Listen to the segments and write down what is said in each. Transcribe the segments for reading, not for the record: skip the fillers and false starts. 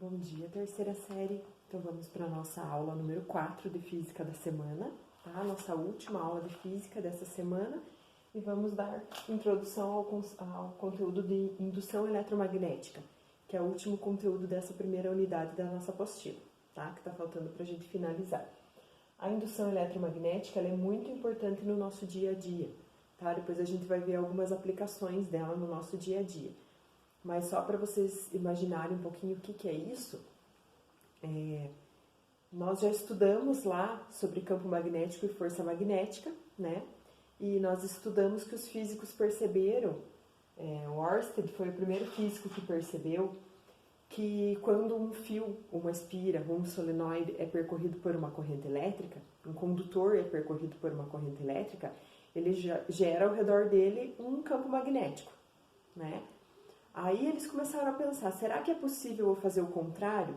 Bom dia, terceira série. Então vamos para a nossa aula número 4 de Física da semana, tá? Nossa última aula de Física dessa semana. E vamos dar introdução ao conteúdo de indução eletromagnética, que é o último conteúdo dessa primeira unidade da nossa apostila, tá? Que está faltando para a gente finalizar. A indução eletromagnética ela é muito importante no nosso dia a dia, tá? Depois a gente vai ver algumas aplicações dela no nosso dia a dia. Mas só para vocês imaginarem um pouquinho o que é isso, nós já estudamos lá sobre campo magnético e força magnética, né? E nós estudamos que os físicos perceberam, o Ørsted foi o primeiro físico que percebeu que quando um fio, uma espira, um solenoide é percorrido por uma corrente elétrica, um condutor é percorrido por uma corrente elétrica, ele gera ao redor dele um campo magnético, né? Aí eles começaram a pensar, será que é possível eu fazer o contrário?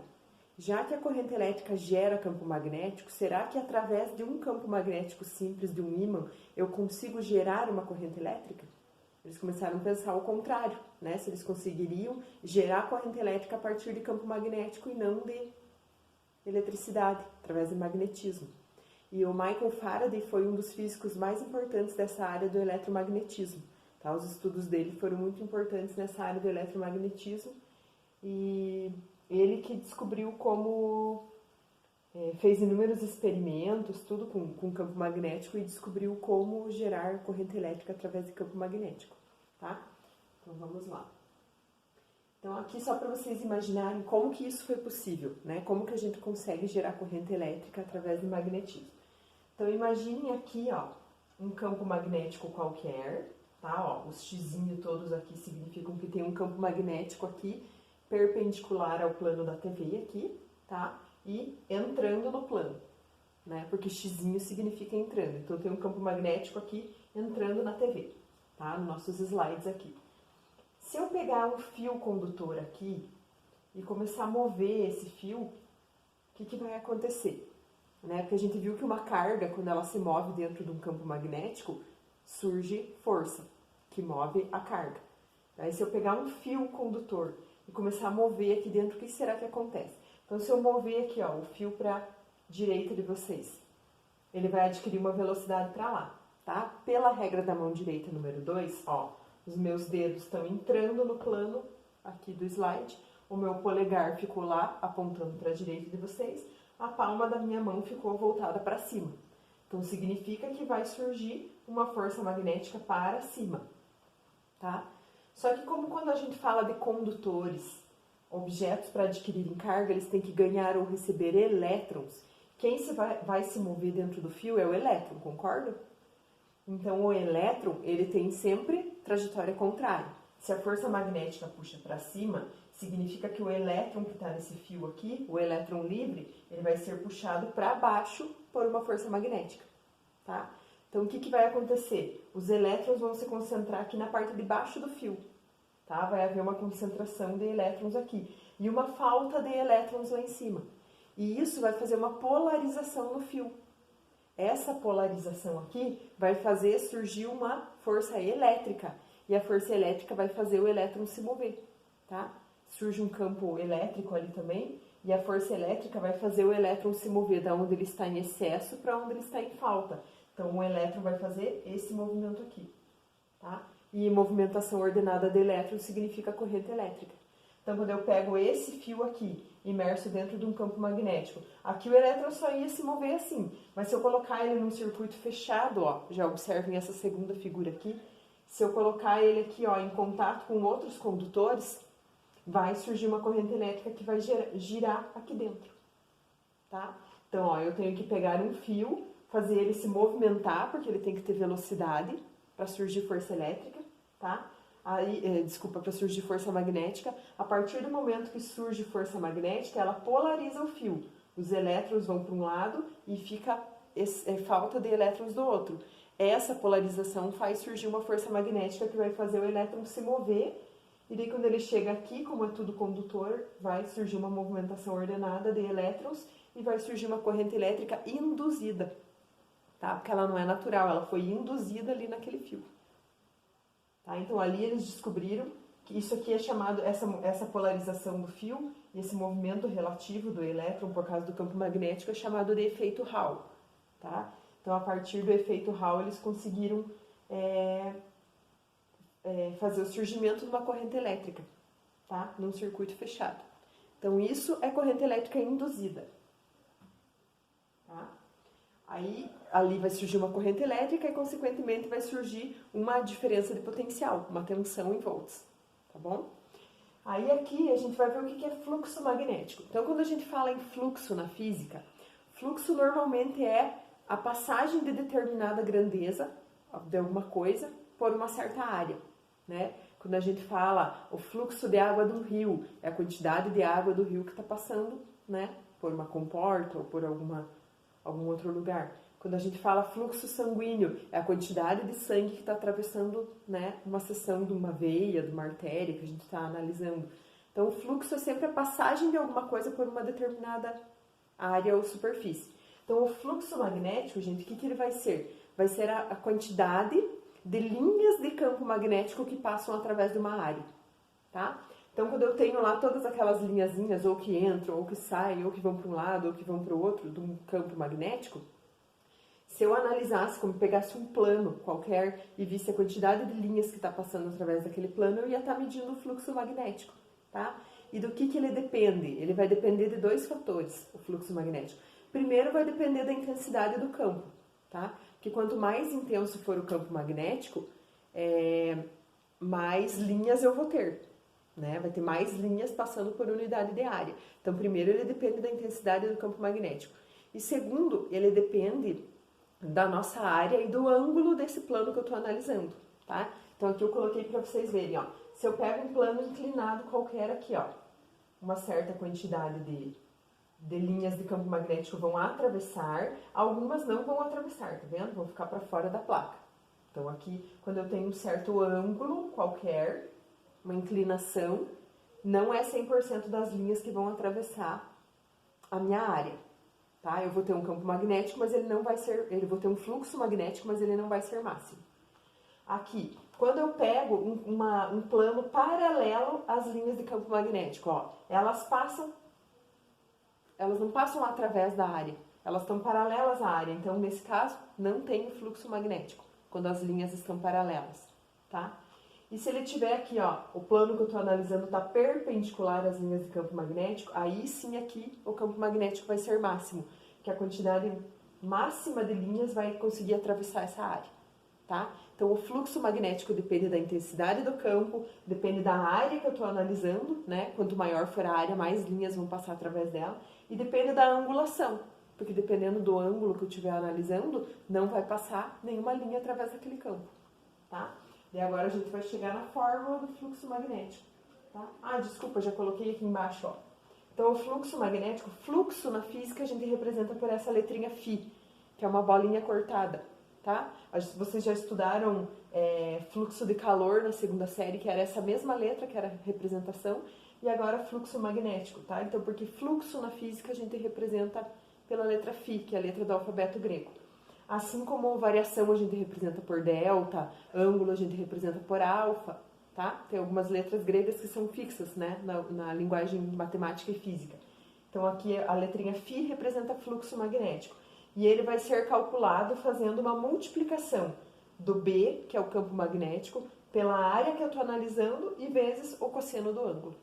Já que a corrente elétrica gera campo magnético, será que através de um campo magnético simples, de um ímã, eu consigo gerar uma corrente elétrica? Eles começaram a pensar o contrário, né? Se eles conseguiriam gerar corrente elétrica a partir de campo magnético e não de eletricidade, através de magnetismo. E o Michael Faraday foi um dos físicos mais importantes dessa área do eletromagnetismo. Tá? Os estudos dele foram muito importantes nessa área do eletromagnetismo e ele que descobriu como fez inúmeros experimentos, tudo com campo magnético e descobriu como gerar corrente elétrica através de campo magnético, tá? Então vamos lá. Então aqui só para vocês imaginarem como que isso foi possível, né? Como que a gente consegue gerar corrente elétrica através do magnetismo. Então imaginem aqui, ó, um campo magnético qualquer, tá? Ó, os xizinhos todos aqui significam que tem um campo magnético aqui perpendicular ao plano da TV aqui, tá? E entrando no plano, né? Porque xizinho significa entrando. Então tem um campo magnético aqui entrando na TV, tá? Nos nossos slides aqui. Se eu pegar um fio condutor aqui e começar a mover esse fio, o que vai acontecer? Né? Porque a gente viu que uma carga, quando ela se move dentro de um campo magnético, surge força, que move a carga. Aí se eu pegar um fio condutor e começar a mover aqui dentro, o que será que acontece? Então se eu mover aqui, ó, o fio para a direita de vocês, ele vai adquirir uma velocidade para lá, tá? Pela regra da mão direita número 2, ó, os meus dedos estão entrando no plano aqui do slide, o meu polegar ficou lá apontando para a direita de vocês, a palma da minha mão ficou voltada para cima. Então significa que vai surgir uma força magnética para cima, tá? Só que como quando a gente fala de condutores, objetos para adquirirem carga, eles têm que ganhar ou receber elétrons. Quem vai se mover dentro do fio é o elétron, concorda? Então o elétron, ele tem sempre trajetória contrária. Se a força magnética puxa para cima, significa que o elétron que está nesse fio aqui, o elétron livre, ele vai ser puxado para baixo por uma força magnética, tá? Então, o que vai acontecer? Os elétrons vão se concentrar aqui na parte de baixo do fio, tá? Vai haver uma concentração de elétrons aqui e uma falta de elétrons lá em cima. E isso vai fazer uma polarização no fio. Essa polarização aqui vai fazer surgir uma força elétrica e a força elétrica vai fazer o elétron se mover, tá? Surge um campo elétrico ali também e a força elétrica vai fazer o elétron se mover da onde ele está em excesso para onde ele está em falta. Então, o elétron vai fazer esse movimento aqui, tá? E movimentação ordenada de elétrons significa corrente elétrica. Então, quando eu pego esse fio aqui, imerso dentro de um campo magnético, aqui o elétron só ia se mover assim. Mas se eu colocar ele num circuito fechado, ó, já observem essa segunda figura aqui, se eu colocar ele aqui, ó, em contato com outros condutores, vai surgir uma corrente elétrica que vai girar aqui dentro, tá? Então, ó, eu tenho que pegar um fio, fazer ele se movimentar, porque ele tem que ter velocidade para surgir força elétrica, tá? Aí, para surgir força magnética. A partir do momento que surge força magnética, ela polariza o fio. Os elétrons vão para um lado e fica falta de elétrons do outro. Essa polarização faz surgir uma força magnética que vai fazer o elétron se mover. E daí, quando ele chega aqui, como é tudo condutor, vai surgir uma movimentação ordenada de elétrons e vai surgir uma corrente elétrica induzida, tá? Porque ela não é natural, ela foi induzida ali naquele fio. Tá? Então, ali eles descobriram Isso aqui é chamado, essa polarização do fio, esse movimento relativo do elétron por causa do campo magnético é chamado de efeito Hall, tá? Então, a partir do efeito Hall, eles conseguiram fazer o surgimento de uma corrente elétrica, tá? Num circuito fechado. Então, isso é corrente elétrica induzida, tá? Aí, ali vai surgir uma corrente elétrica e, consequentemente, vai surgir uma diferença de potencial, uma tensão em volts, tá bom? Aí, aqui, a gente vai ver o que é fluxo magnético. Então, quando a gente fala em fluxo na física, fluxo normalmente é a passagem de determinada grandeza de alguma coisa por uma certa área, né? Quando a gente fala o fluxo de água de um rio, é a quantidade de água do rio que está passando, né? Por uma comporta ou por algum outro lugar. Quando a gente fala fluxo sanguíneo, é a quantidade de sangue que está atravessando, né, uma seção de uma veia, de uma artéria que a gente está analisando. Então, o fluxo é sempre a passagem de alguma coisa por uma determinada área ou superfície. Então, o fluxo magnético, gente, o que ele vai ser? Vai ser a quantidade de linhas de campo magnético que passam através de uma área, tá? Então, quando eu tenho lá todas aquelas linhazinhas, ou que entram, ou que saem, ou que vão para um lado, ou que vão para o outro, de um campo magnético, se eu analisasse, como pegasse um plano qualquer e visse a quantidade de linhas que está passando através daquele plano, eu ia estar medindo o fluxo magnético, tá? E do que ele depende? Ele vai depender de dois fatores, o fluxo magnético. Primeiro, vai depender da intensidade do campo, tá? Porque quanto mais intenso for o campo magnético, mais linhas eu vou ter, né? Vai ter mais linhas passando por unidade de área. Então, primeiro, ele depende da intensidade do campo magnético. E segundo, ele depende da nossa área e do ângulo desse plano que eu estou analisando, tá? Então, aqui eu coloquei para vocês verem, ó. Se eu pego um plano inclinado qualquer aqui, ó, uma certa quantidade de linhas de campo magnético vão atravessar, algumas não vão atravessar, tá vendo? Vão ficar para fora da placa. Então, aqui, quando eu tenho um certo ângulo qualquer, uma inclinação, não é 100% das linhas que vão atravessar a minha área, tá? Eu vou ter um campo magnético, mas ele não vai ser, vou ter um fluxo magnético, mas ele não vai ser máximo. Aqui, quando eu pego um plano paralelo às linhas de campo magnético, ó, elas não passam através da área, elas estão paralelas à área, então nesse caso não tem fluxo magnético, quando as linhas estão paralelas, tá? E se ele tiver aqui, ó, o plano que eu estou analisando está perpendicular às linhas de campo magnético, aí sim aqui o campo magnético vai ser máximo, que a quantidade máxima de linhas vai conseguir atravessar essa área, tá? Então, o fluxo magnético depende da intensidade do campo, depende da área que eu estou analisando, né? Quanto maior for a área, mais linhas vão passar através dela. E depende da angulação, porque dependendo do ângulo que eu estiver analisando, não vai passar nenhuma linha através daquele campo, tá? E agora a gente vai chegar na fórmula do fluxo magnético, tá? Ah, desculpa, já coloquei aqui embaixo, ó. Então, o fluxo magnético, fluxo na física a gente representa por essa letrinha φ, que é uma bolinha cortada, tá? Vocês já estudaram fluxo de calor na segunda série, que era essa mesma letra, que era a representação, e agora fluxo magnético, tá? Então, porque fluxo na física a gente representa pela letra φ, que é a letra do alfabeto grego. Assim como variação a gente representa por delta, ângulo a gente representa por alfa, tá? Tem algumas letras gregas que são fixas, né? Na linguagem matemática e física. Então, aqui a letrinha φ representa fluxo magnético. E ele vai ser calculado fazendo uma multiplicação do B, que é o campo magnético, pela área que eu estou analisando e vezes o cosseno do ângulo.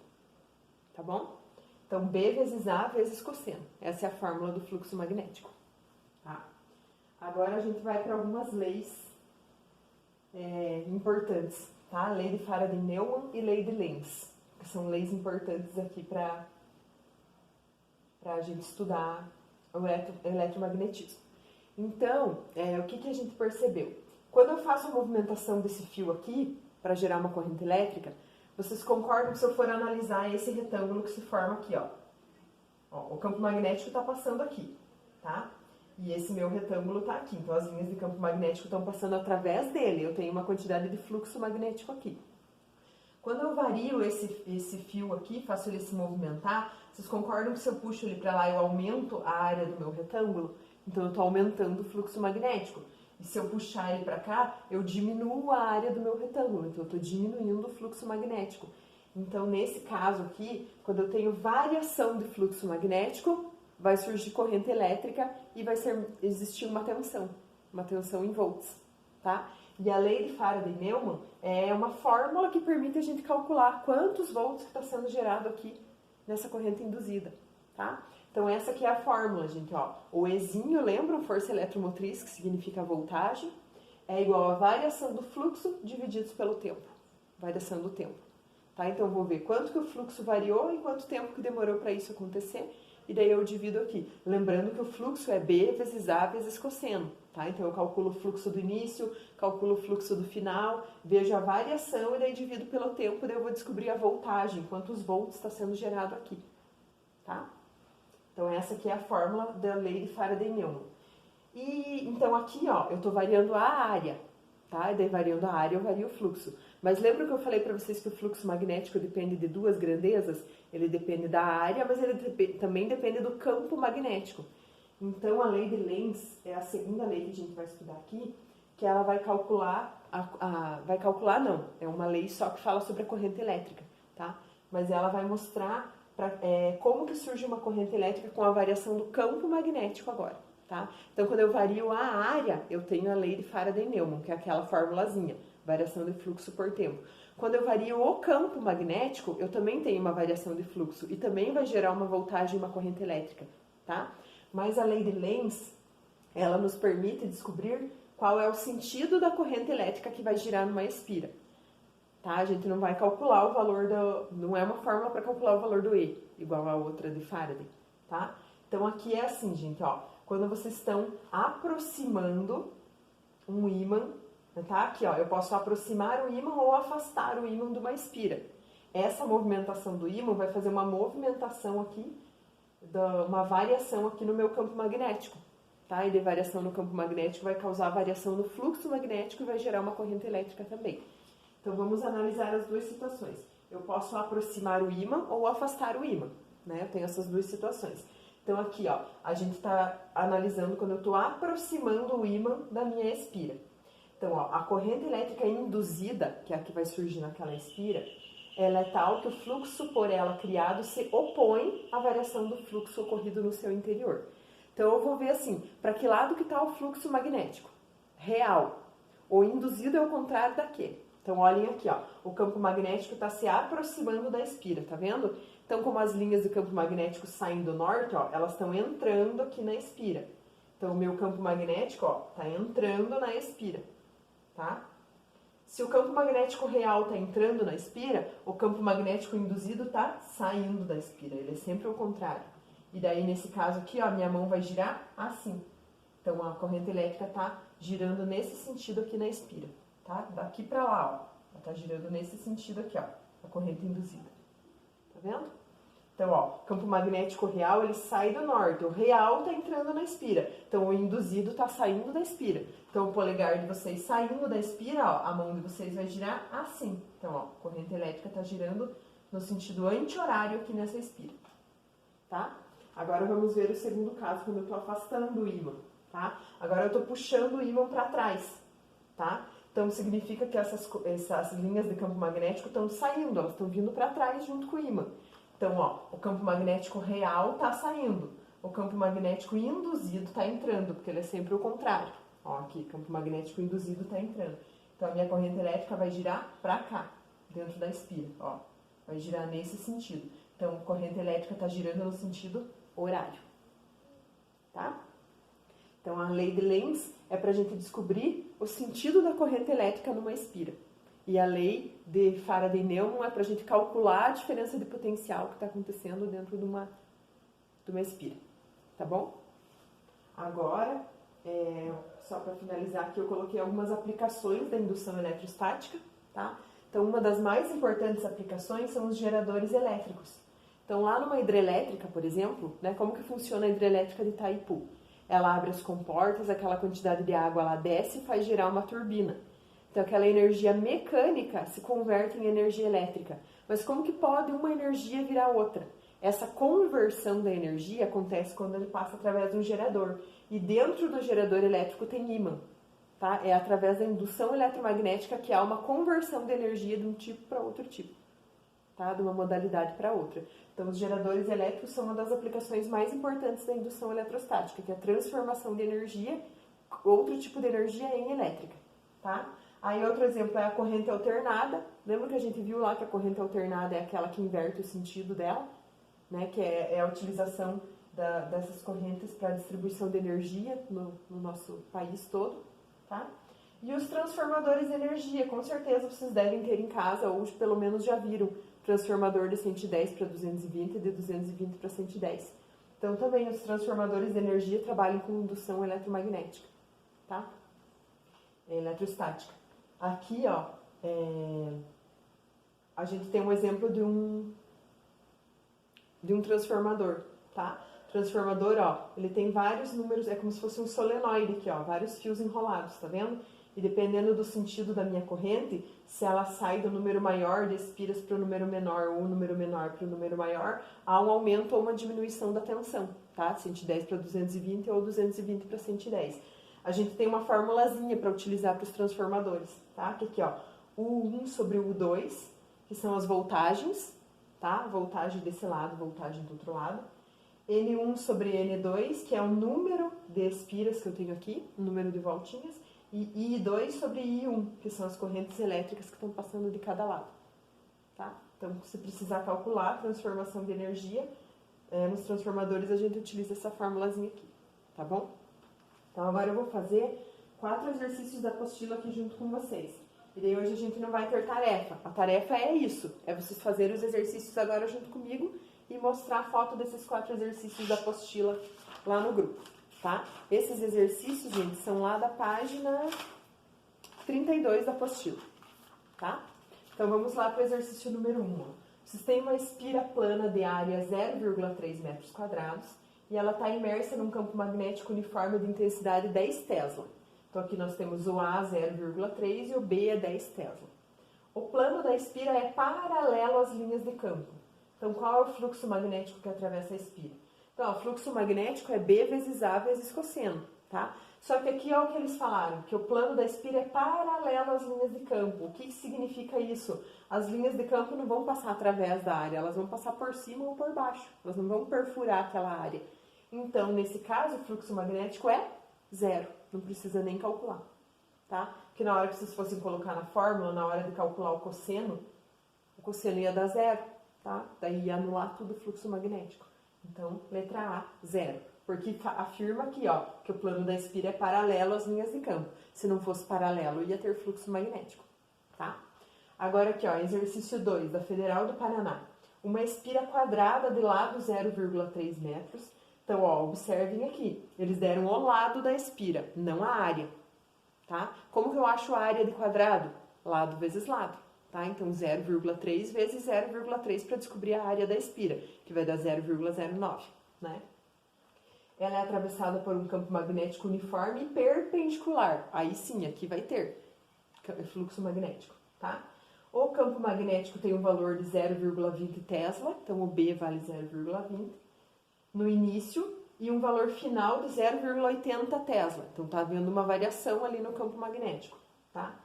Tá bom? Então, B vezes A vezes cosseno. Essa é a fórmula do fluxo magnético. Tá? Agora a gente vai para algumas leis importantes. Tá? Lei de Faraday-Neumann e lei de Lenz, que são leis importantes aqui para a gente estudar o eletromagnetismo. Então, o que a gente percebeu? Quando eu faço a movimentação desse fio aqui, para gerar uma corrente elétrica, vocês concordam que se eu for analisar esse retângulo que se forma aqui, ó, o campo magnético está passando aqui, tá? E esse meu retângulo está aqui, então as linhas de campo magnético estão passando através dele, eu tenho uma quantidade de fluxo magnético aqui. Quando eu vario esse fio aqui, faço ele se movimentar, vocês concordam que se eu puxo ele para lá, eu aumento a área do meu retângulo? Então, eu estou aumentando o fluxo magnético. E E se eu puxar ele para cá, eu diminuo a área do meu retângulo, então eu estou diminuindo o fluxo magnético. Então, nesse caso aqui, quando eu tenho variação de fluxo magnético, vai surgir corrente elétrica e vai existir uma tensão em volts, tá? E a lei de Faraday-Neumann é uma fórmula que permite a gente calcular quantos volts está sendo gerado aqui nessa corrente induzida, tá? Então, essa aqui é a fórmula, gente, ó. O Ezinho, lembram? Força eletromotriz, que significa voltagem, é igual a variação do fluxo divididos pelo tempo. Variação do tempo. Tá? Então, eu vou ver quanto que o fluxo variou e quanto tempo que demorou para isso acontecer. E daí eu divido aqui. Lembrando que o fluxo é B vezes A vezes cosseno. Tá? Então, eu calculo o fluxo do início, calculo o fluxo do final, vejo a variação e daí divido pelo tempo. Daí eu vou descobrir a voltagem, quantos volts está sendo gerado aqui. Tá? Então, essa aqui é a fórmula da lei de Faraday-Neumann. E, então, aqui, ó, eu estou variando a área, tá? E daí, variando a área, eu vario o fluxo. Mas lembra que eu falei para vocês que o fluxo magnético depende de duas grandezas? Ele depende da área, mas ele também depende do campo magnético. Então, a lei de Lenz é a segunda lei que a gente vai estudar aqui, que ela vai calcular, é uma lei só que fala sobre a corrente elétrica, tá? Mas ela vai mostrar como que surge uma corrente elétrica com a variação do campo magnético agora, tá? Então, quando eu vario a área, eu tenho a lei de Faraday-Neumann, que é aquela formulazinha, variação de fluxo por tempo. Quando eu vario o campo magnético, eu também tenho uma variação de fluxo e também vai gerar uma voltagem e uma corrente elétrica, tá? Mas a lei de Lenz, ela nos permite descobrir qual é o sentido da corrente elétrica que vai girar numa espira. Tá? A gente não vai calcular o valor não é uma fórmula para calcular o valor do E, igual a outra de Faraday, tá? Então, aqui é assim, gente, ó. Quando vocês estão aproximando um ímã, tá? Aqui, ó, eu posso aproximar o ímã ou afastar o ímã de uma espira. Essa movimentação do ímã vai fazer uma movimentação aqui, uma variação aqui no meu campo magnético, tá? E de variação no campo magnético vai causar variação no fluxo magnético e vai gerar uma corrente elétrica também. Então, vamos analisar as duas situações. Eu posso aproximar o ímã ou afastar o ímã, né? Eu tenho essas duas situações. Então, aqui, ó, a gente está analisando quando eu estou aproximando o ímã da minha espira. Então, ó, a corrente elétrica induzida, que é a que vai surgir naquela espira, ela é tal que o fluxo por ela criado se opõe à variação do fluxo ocorrido no seu interior. Então, eu vou ver assim, para que lado que está o fluxo magnético? Real. O induzido é o contrário daquele. Então, olhem aqui, ó, o campo magnético está se aproximando da espira, tá vendo? Então, como as linhas do campo magnético saem do norte, ó, elas estão entrando aqui na espira. Então, o meu campo magnético, ó, está entrando na espira, tá? Se o campo magnético real está entrando na espira, o campo magnético induzido está saindo da espira. Ele é sempre o contrário. E daí, nesse caso aqui, ó, a minha mão vai girar assim. Então, a corrente elétrica está girando nesse sentido aqui na espira. Tá? Daqui para lá, ó. Ela tá girando nesse sentido aqui, ó. A corrente induzida. Tá vendo? Então, ó, o campo magnético real, ele sai do norte. O real tá entrando na espira. Então, o induzido tá saindo da espira. Então, o polegar de vocês saindo da espira, ó, a mão de vocês vai girar assim. Então, ó, a corrente elétrica tá girando no sentido anti-horário aqui nessa espira. Tá? Agora, vamos ver o segundo caso, quando eu tô afastando o ímã, tá? Agora, eu tô puxando o ímã para trás, tá? Então, significa que essas linhas de campo magnético estão saindo, elas estão vindo para trás junto com o ímã. Então, ó, o campo magnético real está saindo, o campo magnético induzido está entrando, porque ele é sempre o contrário. Ó, aqui, campo magnético induzido está entrando. Então, a minha corrente elétrica vai girar para cá, dentro da espira, ó. Vai girar nesse sentido. Então, a corrente elétrica está girando no sentido horário, tá? Então, a lei de Lenz é para a gente descobrir o sentido da corrente elétrica numa espira. E a lei de Faraday-Neumann é para a gente calcular a diferença de potencial que está acontecendo dentro de uma espira. Tá bom? Agora, só para finalizar aqui, eu coloquei algumas aplicações da indução eletrostática. Tá? Então, uma das mais importantes aplicações são os geradores elétricos. Então, lá numa hidrelétrica, por exemplo, né, como que funciona a hidrelétrica de Itaipu? Ela abre as comportas, aquela quantidade de água lá desce e faz girar uma turbina. Então, aquela energia mecânica se converte em energia elétrica. Mas como que pode uma energia virar outra? Essa conversão da energia acontece quando ele passa através de um gerador. E dentro do gerador elétrico tem ímã. tá? É através da indução eletromagnética que há uma conversão de energia de um tipo para outro tipo, tá? De uma modalidade para outra. Então, os geradores elétricos são uma das aplicações mais importantes da indução eletrostática, que é a transformação de energia, outro tipo de energia em elétrica, tá? Aí, outro exemplo é a corrente alternada. Lembra que a gente viu lá que a corrente alternada é aquela que inverte o sentido dela, né? Que é a utilização dessas correntes para distribuição de energia no nosso país todo, tá? E os transformadores de energia, com certeza vocês devem ter em casa, ou pelo menos já viram, transformador de 110 para 220 e de 220 para 110. Então, também os transformadores de energia trabalham com indução eletromagnética, tá? Eletrostática. Aqui, ó, a gente tem um exemplo de um transformador, tá? Transformador, ó, ele tem vários números, é como se fosse um solenoide aqui, ó, vários fios enrolados, tá vendo? E dependendo do sentido da minha corrente, se ela sai do número maior de espiras para o número menor ou o número menor para o número maior, há um aumento ou uma diminuição da tensão, tá? 110 para 220 ou 220 para 110. A gente tem uma formulazinha para utilizar para os transformadores, tá? Que aqui, ó, U1 sobre U2, que são as voltagens, tá? Voltagem desse lado, voltagem do outro lado. N1 sobre N2, que é o número de espiras que eu tenho aqui, o número de voltinhas, e I2 sobre I1, que são as correntes elétricas que estão passando de cada lado, tá? Então, se precisar calcular a transformação de energia, nos transformadores a gente utiliza essa formulazinha aqui, tá bom? Então, agora eu vou fazer 4 exercícios da apostila aqui junto com vocês. E daí hoje a gente não vai ter tarefa. A tarefa é isso, é vocês fazerem os exercícios agora junto comigo e mostrar a foto desses 4 exercícios da apostila lá no grupo, tá? Esses exercícios, gente, são lá da página 32 da apostila, tá? Então, vamos lá para o exercício número 1. Vocês têm uma espira plana de área 0,3 metros quadrados e ela está imersa num campo magnético uniforme de intensidade 10 Tesla. Então, aqui nós temos o A 0,3 e o B é 10 Tesla. O plano da espira é paralelo às linhas de campo. Então, qual é o fluxo magnético que atravessa a espira? Então, o fluxo magnético é B vezes A vezes cosseno, tá? Só que aqui é o que eles falaram, que o plano da espira é paralelo às linhas de campo. O que significa isso? As linhas de campo não vão passar através da área, elas vão passar por cima ou por baixo. Elas não vão perfurar aquela área. Então, nesse caso, o fluxo magnético é zero. Não precisa nem calcular, tá? Porque na hora que vocês fossem colocar na fórmula, na hora de calcular o cosseno ia dar zero, tá? Daí ia anular tudo o fluxo magnético. Então, letra A, zero. Porque afirma aqui, ó, que o plano da espira é paralelo às linhas de campo. Se não fosse paralelo, ia ter fluxo magnético, tá? Agora aqui, ó, exercício 2, da Federal do Paraná. Uma espira quadrada de lado 0,3 metros. Então, ó, observem aqui. Eles deram o lado da espira, não a área, tá? Como que eu acho a área de quadrado? Lado vezes lado, tá? Então, 0,3 vezes 0,3 para descobrir a área da espira, que vai dar 0,09, né? Ela é atravessada por um campo magnético uniforme e perpendicular. Aí sim, aqui vai ter fluxo magnético, tá? O campo magnético tem um valor de 0,20 Tesla, então o B vale 0,20 no início e um valor final de 0,80 Tesla. Então tá havendo uma variação ali no campo magnético, tá?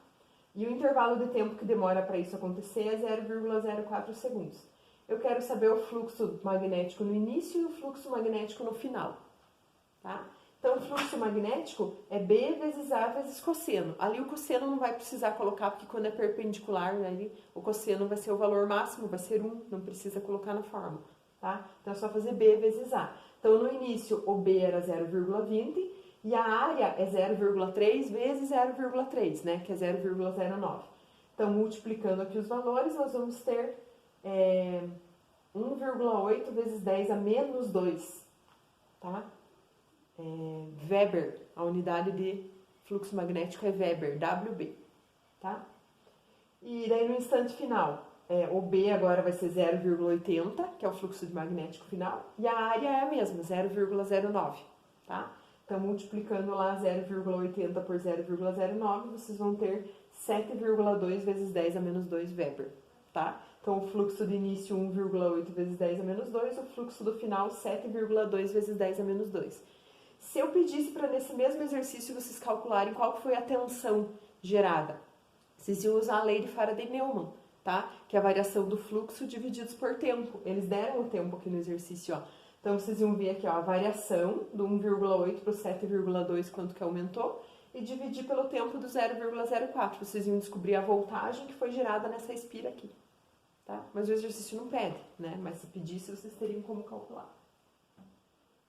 E o intervalo de tempo que demora para isso acontecer é 0,04 segundos. Eu quero saber o fluxo magnético no início e o fluxo magnético no final, tá? Então, o fluxo magnético é B vezes A vezes cosseno. Ali o cosseno não vai precisar colocar, porque quando é perpendicular, né, o cosseno vai ser o valor máximo, vai ser 1, não precisa colocar na fórmula, tá? Então, é só fazer B vezes A. Então, no início, o B era 0,20 e a área é 0,3 vezes 0,3, né, que é 0,09. Então, multiplicando aqui os valores, nós vamos ter 1,8 vezes 10 a menos 2, tá? Weber, a unidade de fluxo magnético é Weber, WB, tá? E daí no instante final, o B agora vai ser 0,80, que é o fluxo magnético final, e a área é a mesma, 0,09, tá? Então, multiplicando lá 0,80 por 0,09, vocês vão ter 7,2 vezes 10 a menos 2 Weber, tá? Então, o fluxo de início 1,8 vezes 10 a menos 2, o fluxo do final 7,2 vezes 10 a menos 2. Se eu pedisse para nesse mesmo exercício vocês calcularem qual foi a tensão gerada, vocês iam usar a lei de Faraday-Neumann, tá? Que é a variação do fluxo divididos por tempo. Eles deram o tempo aqui no exercício, ó. Então, vocês iam ver aqui, ó, a variação do 1,8 para o 7,2, quanto que aumentou, e dividir pelo tempo do 0,04. Vocês iam descobrir a voltagem que foi gerada nessa espira aqui, tá? Mas o exercício não pede, né? Mas se pedisse, vocês teriam como calcular.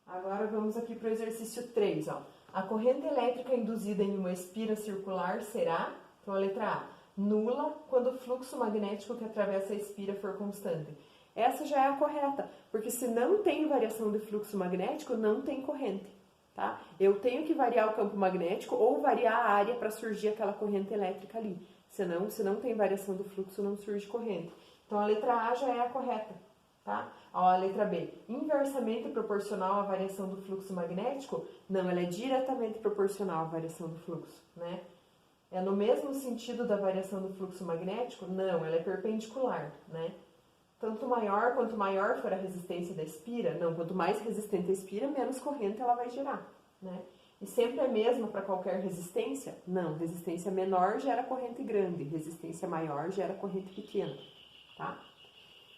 Agora, vamos aqui para o exercício 3, ó. A corrente elétrica induzida em uma espira circular será, então a letra A, nula quando o fluxo magnético que atravessa a espira for constante. Essa já é a correta, porque se não tem variação de fluxo magnético, não tem corrente, tá? Eu tenho que variar o campo magnético ou variar a área para surgir aquela corrente elétrica ali. Senão, se não tem variação do fluxo, não surge corrente. Então, a letra A já é a correta, tá? Ó, a letra B, inversamente proporcional à variação do fluxo magnético? Não, ela é diretamente proporcional à variação do fluxo, né? É no mesmo sentido da variação do fluxo magnético? Não, ela é perpendicular, né? Quanto maior for a resistência da espira, não, quanto mais resistente a espira, menos corrente ela vai gerar, né? E sempre é a mesma para qualquer resistência? Não, resistência menor gera corrente grande, resistência maior gera corrente pequena, tá?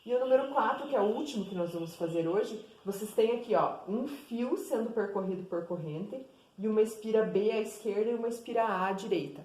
E o número 4, que é o último que nós vamos fazer hoje, vocês têm aqui, ó, um fio sendo percorrido por corrente e uma espira B à esquerda e uma espira A à direita.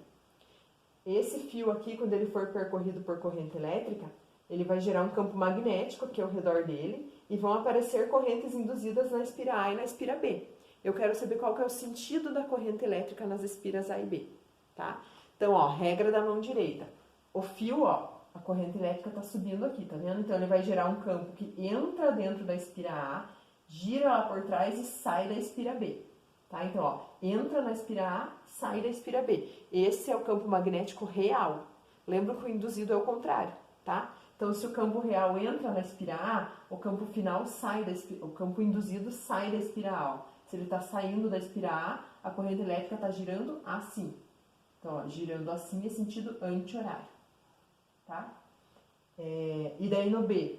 Esse fio aqui, quando ele for percorrido por corrente elétrica, ele vai gerar um campo magnético aqui ao redor dele e vão aparecer correntes induzidas na espira A e na espira B. Eu quero saber qual que é o sentido da corrente elétrica nas espiras A e B, tá? Então, ó, regra da mão direita. O fio, ó, a corrente elétrica está subindo aqui, tá vendo? Então, ele vai gerar um campo que entra dentro da espira A, gira lá por trás e sai da espira B, tá? Então, ó, entra na espira A, sai da espira B. Esse é o campo magnético real. Lembra que o induzido é o contrário, tá? Então, se o campo real entra na espira A, o campo final sai da espira, o campo induzido sai da espira A. Ó. Se ele está saindo da espira A corrente elétrica está girando assim. Então, ó, girando assim é sentido anti-horário, tá? E daí no B,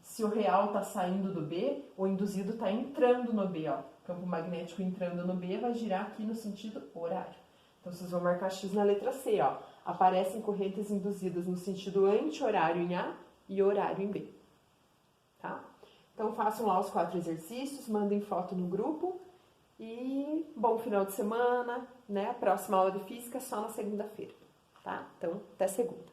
se o real está saindo do B, o induzido está entrando no B, ó. O campo magnético entrando no B vai girar aqui no sentido horário. Então, vocês vão marcar X na letra C, ó. Aparecem correntes induzidas no sentido anti-horário em A e horário em B, tá? Então, façam lá os 4 exercícios, mandem foto no grupo e bom final de semana, né? A próxima aula de física é só na segunda-feira, tá? Então, até segunda.